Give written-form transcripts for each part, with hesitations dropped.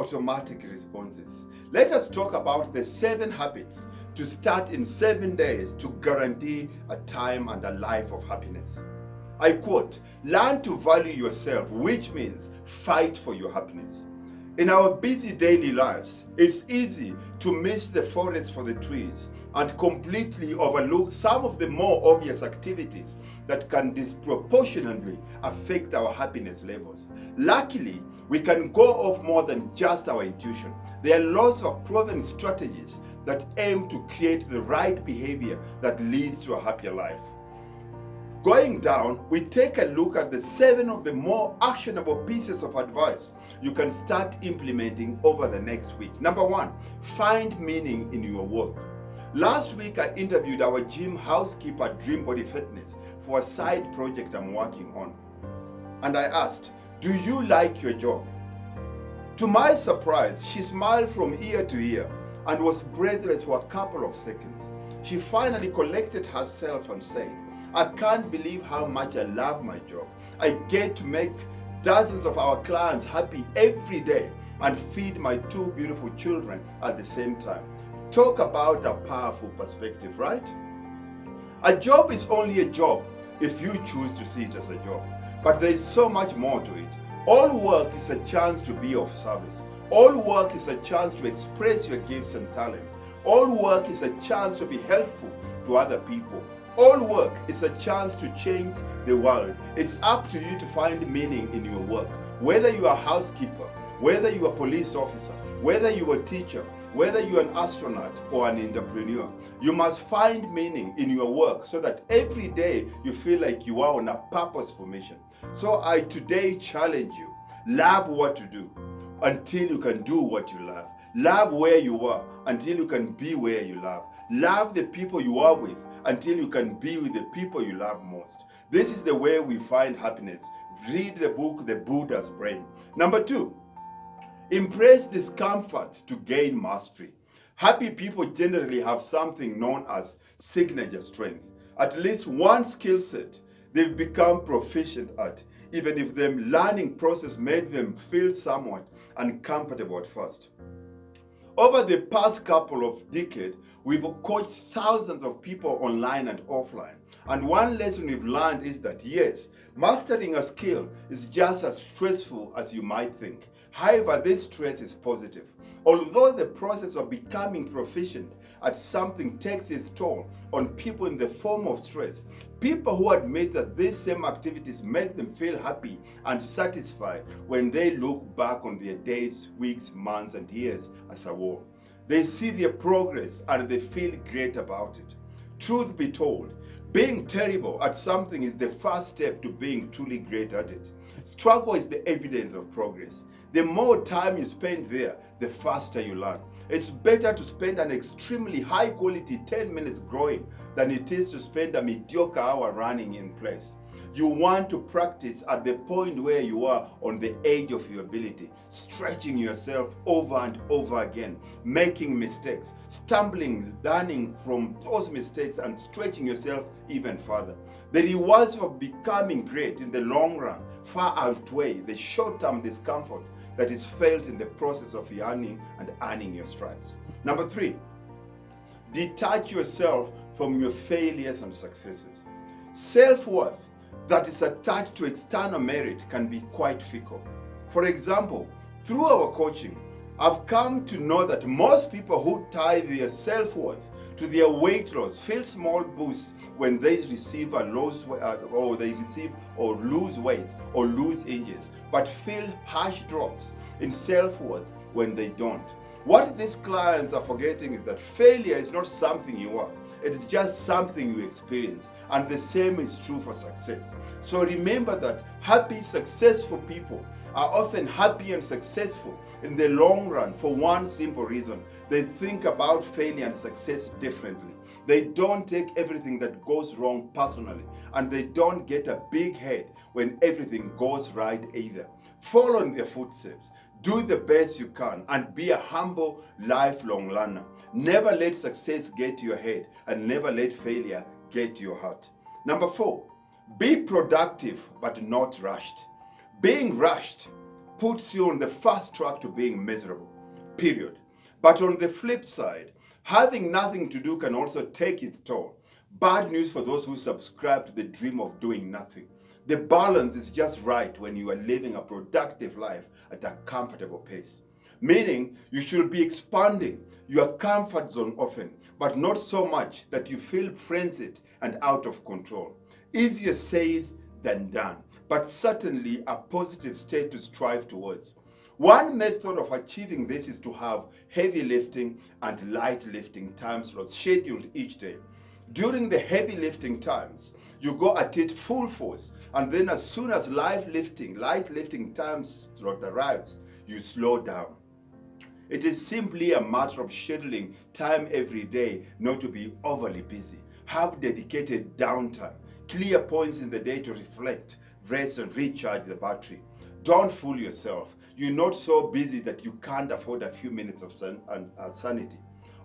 automatic responses. Let us talk about the 7 habits to start in 7 days to guarantee a time and a life of happiness. I quote, "Learn to value yourself, which means fight for your happiness." In our busy daily lives, it's easy to miss the forest for the trees and completely overlook some of the more obvious activities that can disproportionately affect our happiness levels. Luckily, we can go off more than just our intuition. There are lots of proven strategies that aim to create the right behavior that leads to a happier life. Going down, we take a look at the 7 of the more actionable pieces of advice you can start implementing over the next week. Number 1, find meaning in your work. Last week, I interviewed our gym housekeeper at Dream Body Fitness for a side project I'm working on. And I asked, "Do you like your job?" To my surprise, she smiled from ear to ear and was breathless for a couple of seconds. She finally collected herself and said, "I can't believe how much I love my job. I get to make dozens of our clients happy every day and feed my 2 beautiful children at the same time." Talk about a powerful perspective, right? A job is only a job if you choose to see it as a job. But there is so much more to it. All work is a chance to be of service. All work is a chance to express your gifts and talents. All work is a chance to be helpful to other people. All work is a chance to change the world. It's up to you to find meaning in your work. Whether you are a housekeeper, whether you are a police officer, whether you are a teacher, whether you are an astronaut or an entrepreneur, you must find meaning in your work so that every day you feel like you are on a purposeful mission. So I today challenge you, love what you do until you can do what you love. Love where you are until you can be where you love. Love the people you are with until you can be with the people you love most. This is the way we find happiness. Read the book, The Buddha's Brain. Number 2, embrace discomfort to gain mastery. Happy people generally have something known as signature strength. At least one skill set they've become proficient at, even if the learning process made them feel somewhat uncomfortable at first. Over the past couple of decades, we've coached thousands of people online and offline. And one lesson we've learned is that yes, mastering a skill is just as stressful as you might think. However, this stress is positive. Although the process of becoming proficient at something takes its toll on people in the form of stress, people who admit that these same activities make them feel happy and satisfied when they look back on their days, weeks, months, and years as a whole. They see their progress and they feel great about it. Truth be told, being terrible at something is the first step to being truly great at it. Struggle is the evidence of progress. The more time you spend there, the faster you learn. It's better to spend an extremely high quality 10 minutes growing than it is to spend a mediocre hour running in place. You want to practice at the point where you are on the edge of your ability, stretching yourself over and over again, making mistakes, stumbling, learning from those mistakes and stretching yourself even further. The rewards of becoming great in the long run far outweigh the short-term discomfort that is felt in the process of learning and earning your stripes. Number 3, detach yourself from your failures and successes. Self-worth that is attached to external merit can be quite fickle. For example, through our coaching, I've come to know that most people who tie their self-worth to their weight loss feel small boosts when they receive or lose weight or lose inches, but feel harsh drops in self-worth when they don't. What these clients are forgetting is that failure is not something you are. It is just something you experience, and the same is true for success. So remember that happy, successful people are often happy and successful in the long run for one simple reason. They think about failure and success differently. They don't take everything that goes wrong personally, and they don't get a big head when everything goes right either. Follow in their footsteps. Do the best you can and be a humble, lifelong learner. Never let success get to your head and never let failure get to your heart. Number 4, be productive but not rushed. Being rushed puts you on the fast track to being miserable, period. But on the flip side, having nothing to do can also take its toll. Bad news for those who subscribe to the dream of doing nothing. The balance is just right when you are living a productive life at a comfortable pace. Meaning, you should be expanding your comfort zone often, but not so much that you feel frenzied and out of control. Easier said than done, but certainly a positive state to strive towards. One method of achieving this is to have heavy lifting and light lifting time slots scheduled each day. During the heavy lifting times, you go at it full force, and then as soon as light lifting time slot arrives, you slow down. It is simply a matter of scheduling time every day, not to be overly busy. Have dedicated downtime, clear points in the day to reflect, rest, and recharge the battery. Don't fool yourself. You're not so busy that you can't afford a few minutes of sanity.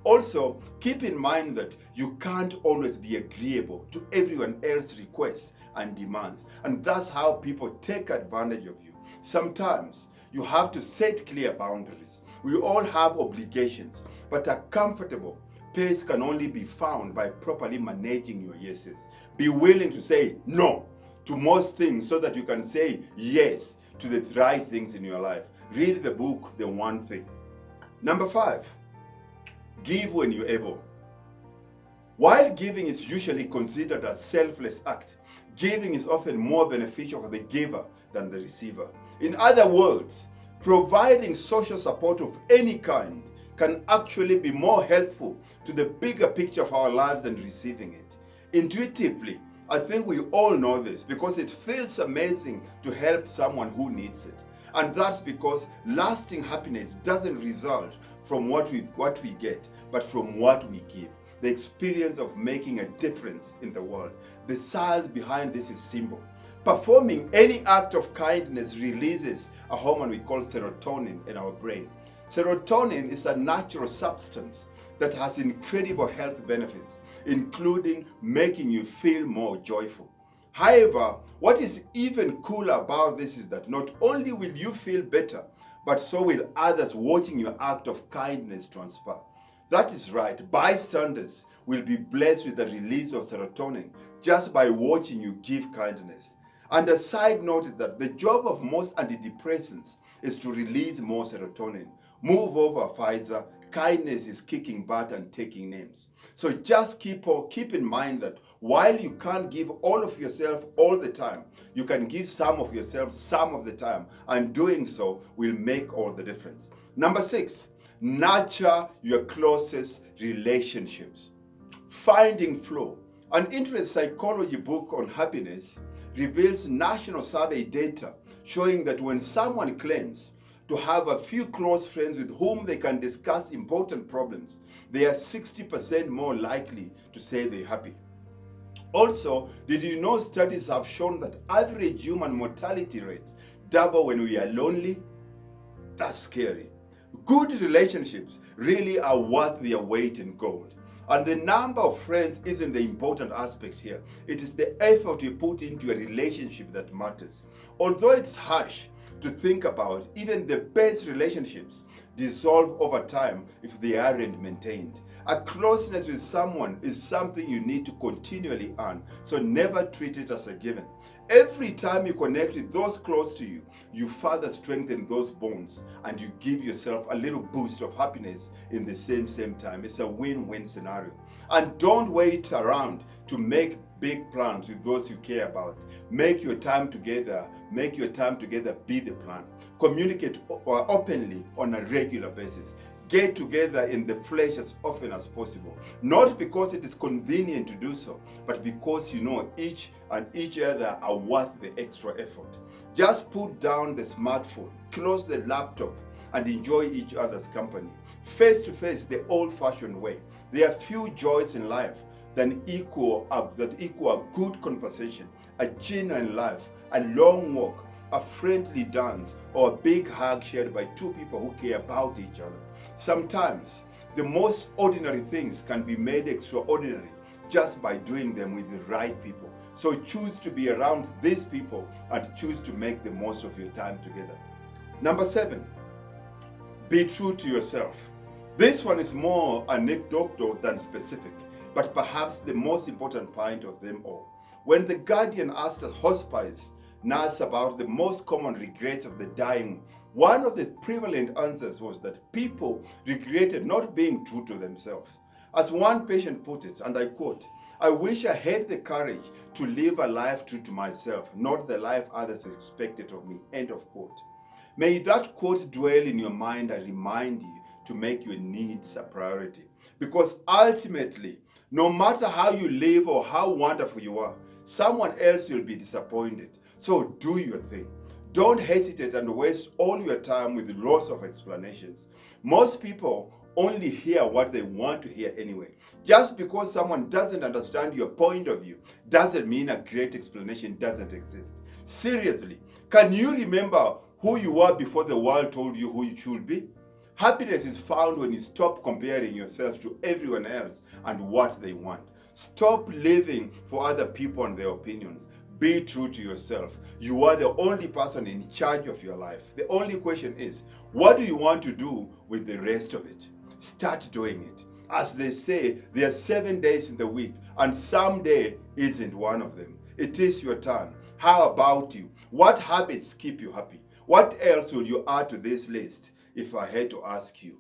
Also, keep in mind that you can't always be agreeable to everyone else's requests and demands, and that's how people take advantage of you. Sometimes you have to set clear boundaries. We all have obligations, but a comfortable pace can only be found by properly managing your yeses. Be willing to say no to most things so that you can say yes to the right things in your life. Read the book, The One Thing. Number 5, give when you're able. While giving is usually considered a selfless act, giving is often more beneficial for the giver than the receiver. In other words, providing social support of any kind can actually be more helpful to the bigger picture of our lives than receiving it. Intuitively, I think we all know this because it feels amazing to help someone who needs it. And that's because lasting happiness doesn't result from what we get, but from what we give. The experience of making a difference in the world. The science behind this is simple. Performing any act of kindness releases a hormone we call serotonin in our brain. Serotonin is a natural substance that has incredible health benefits, including making you feel more joyful. However, what is even cooler about this is that not only will you feel better, but so will others watching your act of kindness transpire. That is right, bystanders will be blessed with the release of serotonin just by watching you give kindness. And a side note is that the job of most antidepressants is to release more serotonin. Move over, Pfizer. Kindness is kicking butt and taking names. So just keep in mind that while you can't give all of yourself all the time, you can give some of yourself some of the time, and doing so will make all the difference. Number 6, nurture your closest relationships. Finding Flow, an interest psychology book on happiness, reveals national survey data showing that when someone claims to have a few close friends with whom they can discuss important problems, they are 60% more likely to say they're happy. Also, did you know studies have shown that average human mortality rates double when we are lonely? That's scary. Good relationships really are worth their weight in gold. And the number of friends isn't the important aspect here. It is the effort you put into a relationship that matters. Although it's harsh to think about, even the best relationships dissolve over time if they aren't maintained. A closeness with someone is something you need to continually earn, so never treat it as a given. Every time you connect with those close to you, you further strengthen those bonds and you give yourself a little boost of happiness in the same time. It's a win-win scenario. And don't wait around to make big plans with those you care about. Make your time together be the plan. Communicate openly on a regular basis. Get together in the flesh as often as possible. Not because it is convenient to do so, but because you know each other are worth the extra effort. Just put down the smartphone, close the laptop, and enjoy each other's company. Face to face, the old-fashioned way. There are few joys in life that equal a good conversation, a genuine laugh, a long walk, a friendly dance, or a big hug shared by two people who care about each other. Sometimes, the most ordinary things can be made extraordinary just by doing them with the right people. So choose to be around these people and choose to make the most of your time together. Number 7, be true to yourself. This one is more anecdotal than specific, but perhaps the most important point of them all. When The Guardian asked a hospice nurse about the most common regrets of the dying, one of the prevalent answers was that people regretted not being true to themselves. As one patient put it, and I quote, "I wish I had the courage to live a life true to myself, not the life others expected of me." End of quote. May that quote dwell in your mind and remind you to make your needs a priority. Because ultimately, no matter how you live or how wonderful you are, someone else will be disappointed. So do your thing. Don't hesitate and waste all your time with lots of explanations. Most people only hear what they want to hear anyway. Just because someone doesn't understand your point of view doesn't mean a great explanation doesn't exist. Seriously, can you remember who you were before the world told you who you should be? Happiness is found when you stop comparing yourself to everyone else and what they want. Stop living for other people and their opinions. Be true to yourself. You are the only person in charge of your life. The only question is, what do you want to do with the rest of it? Start doing it. As they say, there are 7 days in the week, and some day isn't one of them. It is your turn. How about you? What habits keep you happy? What else will you add to this list if I had to ask you?